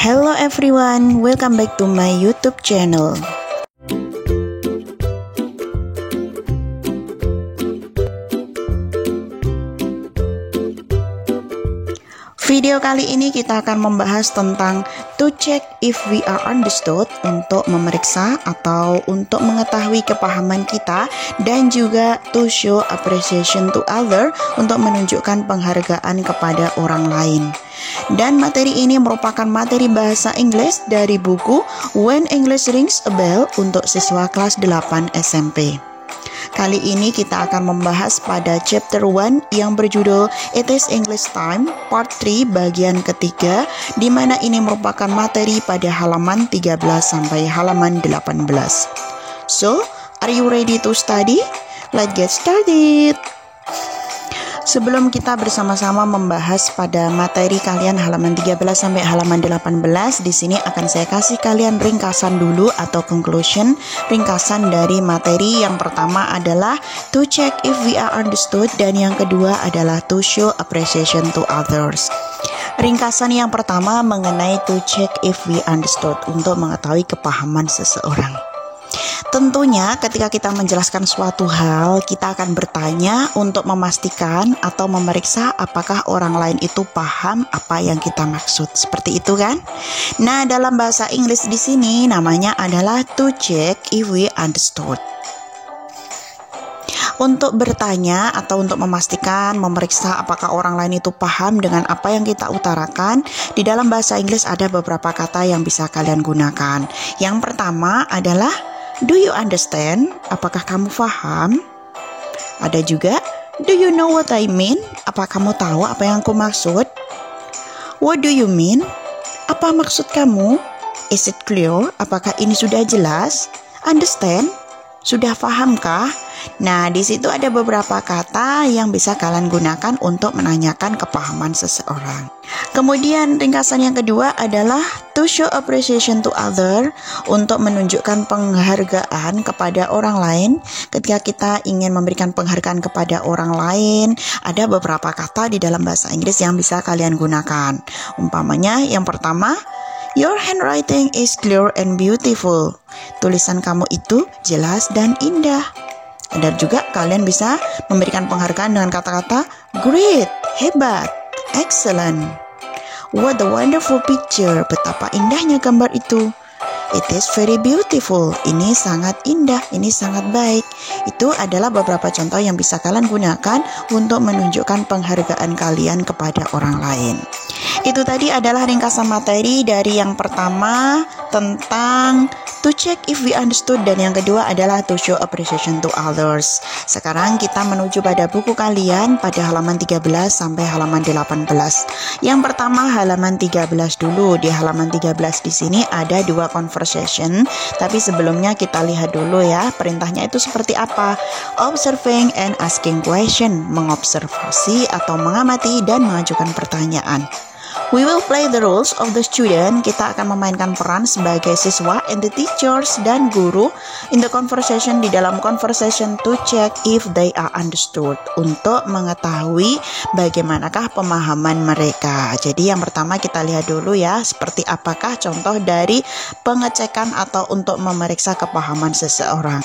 Hello everyone, welcome back to my YouTube channel. Video kali ini kita akan membahas tentang to check if we are understood, untuk memeriksa atau untuk mengetahui kepahaman kita, dan juga to show appreciation to other, untuk menunjukkan penghargaan kepada orang lain. Dan materi ini merupakan materi bahasa Inggris dari buku When English Rings a Bell untuk siswa kelas 8 SMP. Kali ini kita akan membahas pada chapter 1 yang berjudul It is English Time Part 3 bagian ketiga, di mana ini merupakan materi pada halaman 13 sampai halaman 18. So, are you ready to study? Let's get started. Sebelum kita bersama-sama membahas pada materi kalian halaman 13 sampai halaman 18, di sini akan saya kasih kalian ringkasan dulu atau conclusion, ringkasan dari materi. Yang pertama adalah to check if we are understood, dan yang kedua adalah to show appreciation to others. Ringkasan yang pertama mengenai to check if we understood, untuk mengetahui kepahaman seseorang. Tentunya ketika kita menjelaskan suatu hal, kita akan bertanya untuk memastikan atau memeriksa apakah orang lain itu paham apa yang kita maksud. Seperti itu kan? Nah, dalam bahasa Inggris di sini namanya adalah to check if we understood. Untuk bertanya atau untuk memastikan, memeriksa apakah orang lain itu paham dengan apa yang kita utarakan, di dalam bahasa Inggris ada beberapa kata yang bisa kalian gunakan. Yang pertama adalah do you understand? Apakah kamu paham? Ada juga do you know what I mean? Apa kamu tahu apa yang aku maksud? What do you mean? Apa maksud kamu? Is it clear? Apakah ini sudah jelas? Understand? Sudah pahamkah? Nah, di situ ada beberapa kata yang bisa kalian gunakan untuk menanyakan kepahaman seseorang. Kemudian ringkasan yang kedua adalah to show appreciation to other, untuk menunjukkan penghargaan kepada orang lain. Ketika kita ingin memberikan penghargaan kepada orang lain, ada beberapa kata di dalam bahasa Inggris yang bisa kalian gunakan. Umpamanya yang pertama, your handwriting is clear and beautiful. Tulisan kamu itu jelas dan indah. Ada juga kalian bisa memberikan penghargaan dengan kata-kata great, hebat, excellent. What a wonderful picture. Betapa indahnya gambar itu. It is very beautiful. Ini sangat indah, ini sangat baik. Itu adalah beberapa contoh yang bisa kalian gunakan untuk menunjukkan penghargaan kalian kepada orang lain. Itu tadi adalah ringkasan materi dari yang pertama tentang to check if we understood, dan yang kedua adalah to show appreciation to others. Sekarang kita menuju pada buku kalian pada halaman 13 sampai halaman 18. Yang pertama halaman 13 dulu. Di halaman 13 di sini ada dua conversation, tapi sebelumnya kita lihat dulu ya perintahnya itu seperti apa. Observing and asking question, mengobservasi atau mengamati dan mengajukan pertanyaan. We will play the roles of the student. Kita akan memainkan peran sebagai siswa and the teachers dan guru in the conversation, di dalam conversation to check if they are understood, untuk mengetahui bagaimanakah pemahaman mereka. Jadi yang pertama kita lihat dulu ya, seperti apakah contoh dari pengecekan atau untuk memeriksa kepahaman seseorang.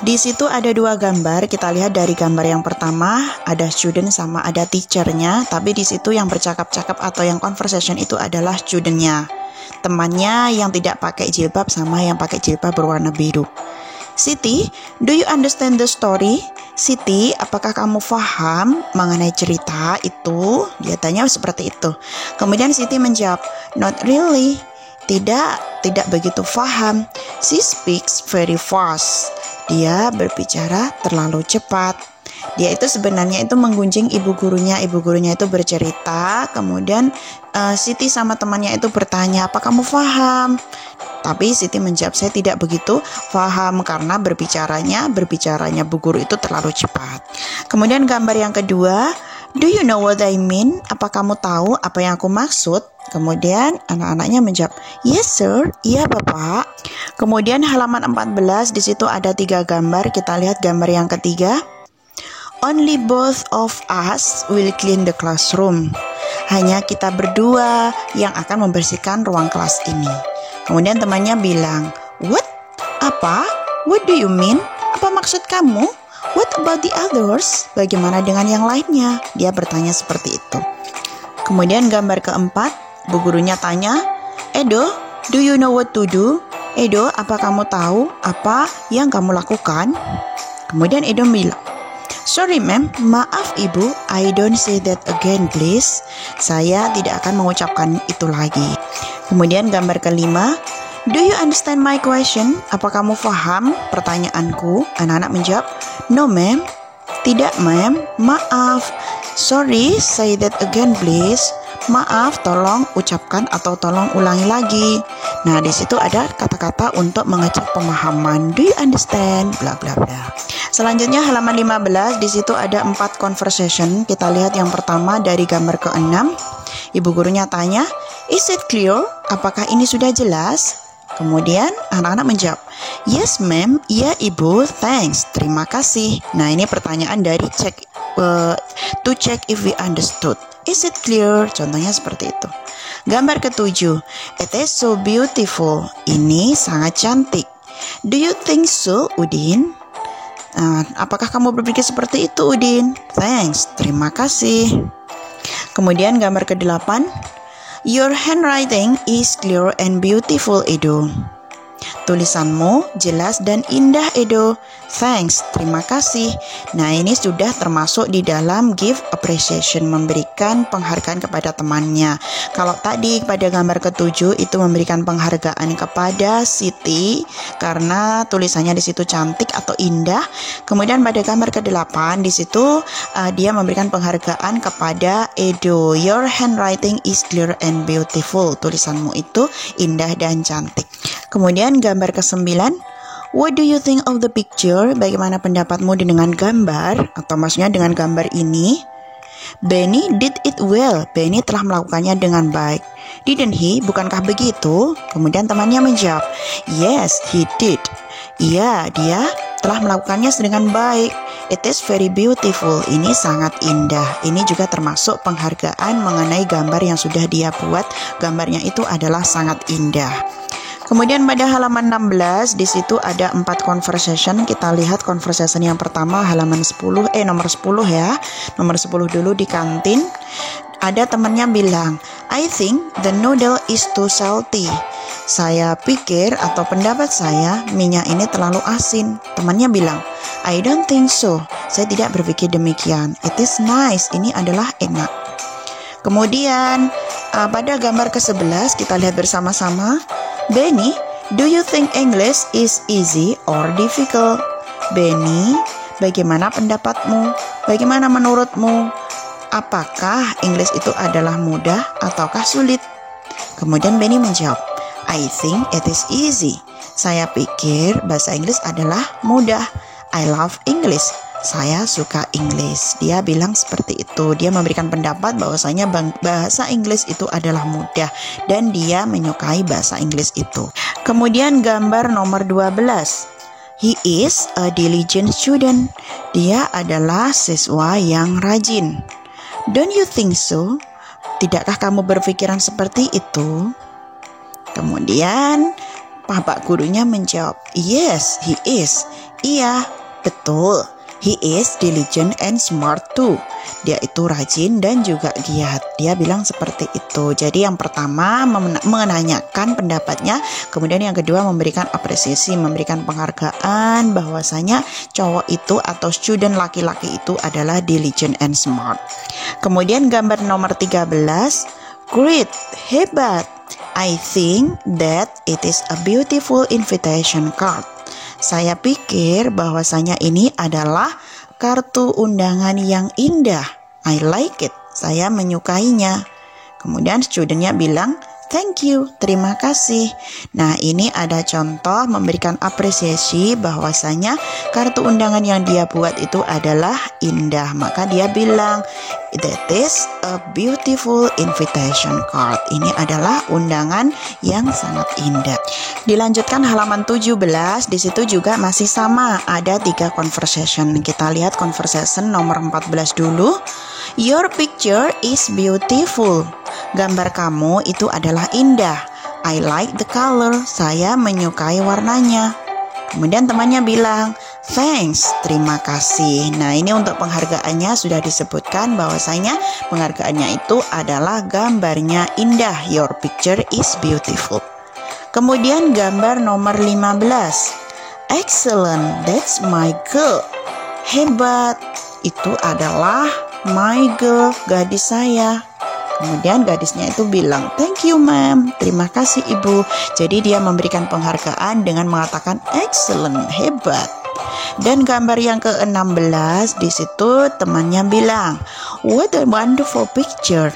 Di situ ada dua gambar. Kita lihat dari gambar yang pertama ada student sama ada teachernya, tapi di situ yang bercakap-cakap atau yang conversation itu adalah studentnya, temannya yang tidak pakai jilbab sama yang pakai jilbab berwarna biru. Siti, do you understand the story? Siti, apakah kamu paham mengenai cerita itu? Dia tanya seperti itu. Kemudian Siti menjawab, not really. Tidak begitu paham. She speaks very fast. Dia berbicara terlalu cepat. Dia itu sebenarnya itu menggunjing ibu gurunya. Ibu gurunya itu bercerita, kemudian Siti sama temannya itu bertanya, apa kamu paham? Tapi Siti menjawab, saya tidak begitu paham karena berbicaranya bu guru itu terlalu cepat. Kemudian gambar yang kedua, do you know what I mean? Apa kamu tahu apa yang aku maksud? Kemudian anak-anaknya menjawab, yes sir, iya bapak. Kemudian halaman 14, di situ ada 3 gambar. Kita lihat gambar yang ketiga. Only both of us will clean the classroom. Hanya kita berdua yang akan membersihkan ruang kelas ini. Kemudian temannya bilang, "What? Apa? What do you mean? Apa maksud kamu? What about the others? Bagaimana dengan yang lainnya?" Dia bertanya seperti itu. Kemudian gambar keempat, bu gurunya tanya, "Edo, do you know what to do? Edo, apa kamu tahu apa yang kamu lakukan?" Kemudian Edo bilang, "Sorry ma'am, maaf ibu, I don't say that again please." Saya tidak akan mengucapkan itu lagi. Kemudian gambar kelima, "Do you understand my question?" Apa kamu paham pertanyaanku? Anak-anak menjawab, "No ma'am." "Tidak ma'am, maaf." "Sorry, say that again please." Maaf, tolong ucapkan atau tolong ulangi lagi. Nah, di situ ada kata-kata untuk mengecek pemahaman. Do you understand? Bla bla bla. Selanjutnya halaman 15, di situ ada 4 conversation. Kita lihat yang pertama dari gambar ke-6. Ibu gurunya tanya, "Is it clear? Apakah ini sudah jelas?" Kemudian anak-anak menjawab, "Yes ma'am, iya ibu, thanks, terima kasih." Nah, ini pertanyaan dari to check if we understood. Is it clear? Contohnya seperti itu. Gambar ke-7, "It is so beautiful." Ini sangat cantik. Do you think so, Udin? Apakah kamu berpikir seperti itu, Udin? Thanks, terima kasih. Kemudian gambar ke-8, "Your handwriting is clear and beautiful, Edo." Tulisanmu jelas dan indah, Edo. Thanks, terima kasih. Nah, ini sudah termasuk di dalam give appreciation, memberikan penghargaan kepada temannya. Kalau tadi pada gambar ke-7 itu memberikan penghargaan kepada Siti karena tulisannya di situ cantik atau indah. Kemudian pada gambar ke-8 di situ dia memberikan penghargaan kepada Edo. Your handwriting is clear and beautiful. Tulisanmu itu indah dan cantik. Kemudian gambar ke-9, "What do you think of the picture?" Bagaimana pendapatmu dengan gambar? Atau maksudnya dengan gambar ini? "Benny did it well." Benny telah melakukannya dengan baik. "Didn't he?" Bukankah begitu? Kemudian temannya menjawab, "Yes, he did." Iya, dia telah melakukannya dengan baik. "It is very beautiful." Ini sangat indah. Ini juga termasuk penghargaan mengenai gambar yang sudah dia buat. Gambarnya itu adalah sangat indah. Kemudian pada halaman 16 di situ ada 4 conversation. Kita lihat conversation yang pertama halaman nomor 10 ya. Nomor 10 dulu di kantin. Ada temannya bilang, "I think the noodle is too salty." Saya pikir atau pendapat saya minyak ini terlalu asin. Temannya bilang, "I don't think so." Saya tidak berpikir demikian. "It is nice." Ini adalah enak. Kemudian pada gambar ke-11 kita lihat bersama-sama. "Benny, do you think English is easy or difficult?" Benny, bagaimana pendapatmu? Bagaimana menurutmu? Apakah Inggris itu adalah mudah ataukah sulit? Kemudian Benny menjawab, "I think it is easy." Saya pikir bahasa Inggris adalah mudah. "I love English." Saya suka Inggris. Dia bilang seperti itu. Dia memberikan pendapat bahwasanya bahasa Inggris itu adalah mudah dan dia menyukai bahasa Inggris itu. Kemudian gambar nomor 12. "He is a diligent student." Dia adalah siswa yang rajin. "Don't you think so?" Tidakkah kamu berpikiran seperti itu? Kemudian Pak gurunya menjawab, "Yes, he is." Iya, betul. "He is diligent and smart too." Dia itu rajin dan juga giat. Dia bilang seperti itu. Jadi yang pertama menanyakan pendapatnya, kemudian yang kedua memberikan apresiasi, memberikan penghargaan bahwasanya cowok itu atau student laki-laki itu adalah diligent and smart. Kemudian gambar nomor 13, "Great, hebat. I think that it is a beautiful invitation card." Saya pikir bahwasanya ini adalah kartu undangan yang indah. "I like it." Saya menyukainya. Kemudian studentnya bilang, "Thank you, terima kasih." Nah, ini ada contoh memberikan apresiasi bahwasanya kartu undangan yang dia buat itu adalah indah. Maka dia bilang, "That is a beautiful invitation card." Ini adalah undangan yang sangat indah. Dilanjutkan halaman 17, di situ juga masih sama, ada 3 conversation. Kita lihat conversation nomor 14 dulu. Your picture is beautiful. Gambar kamu itu adalah indah. I like the color. Saya menyukai warnanya. Kemudian temannya bilang, thanks, terima kasih. Nah, ini untuk penghargaannya sudah disebutkan bahwasanya penghargaannya itu adalah gambarnya indah. Your picture is beautiful. Kemudian gambar nomor 15. Excellent, that's my girl. Hebat, itu adalah my girl, gadis saya. Kemudian gadisnya itu bilang, thank you ma'am, terima kasih ibu. Jadi dia memberikan penghargaan dengan mengatakan excellent, hebat. Dan gambar yang ke-16, di situ temannya bilang, what a wonderful picture.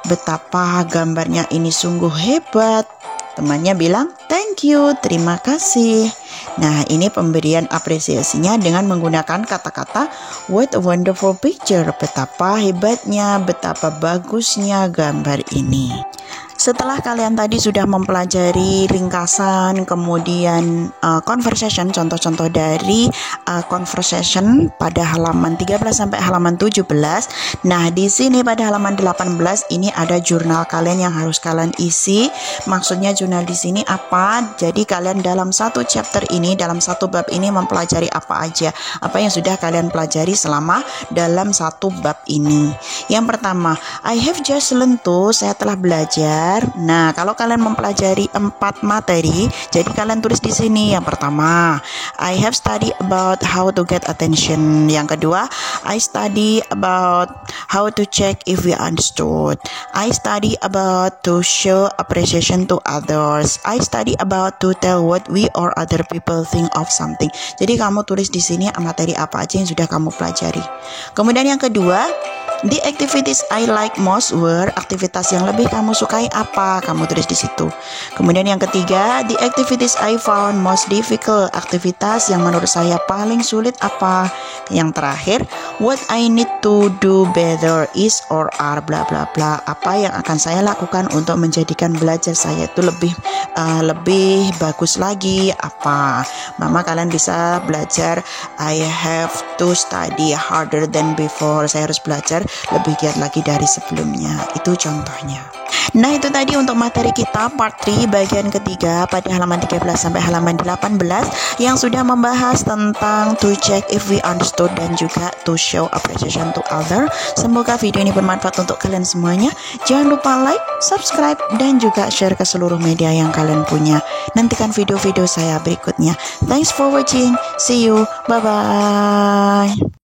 Betapa gambarnya ini sungguh hebat. Temannya bilang, thank you, terima kasih. Nah, ini pemberian apresiasinya dengan menggunakan kata-kata what a wonderful picture. Betapa hebatnya, betapa bagusnya gambar ini. Setelah kalian tadi sudah mempelajari ringkasan, kemudian conversation, contoh-contoh dari conversation pada halaman 13 sampai halaman 17. Nah, di sini pada halaman 18 ini ada jurnal kalian yang harus kalian isi. Maksudnya jurnal di sini apa? Jadi kalian dalam satu chapter ini, dalam satu bab ini mempelajari apa aja, apa yang sudah kalian pelajari selama dalam satu bab ini. Yang pertama, I have just learned to, saya telah belajar. Nah, kalau kalian mempelajari 4 materi, jadi kalian tulis di sini. Yang pertama, I have studied about how to get attention. Yang kedua, I study about how to check if we understood. I study about to show appreciation to others. I study about to tell what we or other people think of something. Jadi kamu tulis di sini materi apa aja yang sudah kamu pelajari. Kemudian yang kedua, the activities I like most were, aktivitas yang lebih kamu sukai apa? Kamu tulis di situ. Kemudian yang ketiga, the activities I found most difficult, aktivitas yang menurut saya paling sulit apa? Yang terakhir, what I need to do better is or are bla bla bla. Apa yang akan saya lakukan untuk menjadikan belajar saya itu lebih bagus lagi apa? Mama, kalian bisa belajar I have to study harder than before. Saya harus belajar lebih giat lagi dari sebelumnya. Itu contohnya. Nah, itu tadi untuk materi kita part 3 bagian ketiga pada halaman 13 sampai halaman 18 yang sudah membahas tentang to check if we understood dan juga to show appreciation to other. Semoga video ini bermanfaat untuk kalian semuanya. Jangan lupa like, subscribe, dan juga share ke seluruh media yang kalian punya. Nantikan video-video saya berikutnya. Thanks for watching. See you. Bye-bye.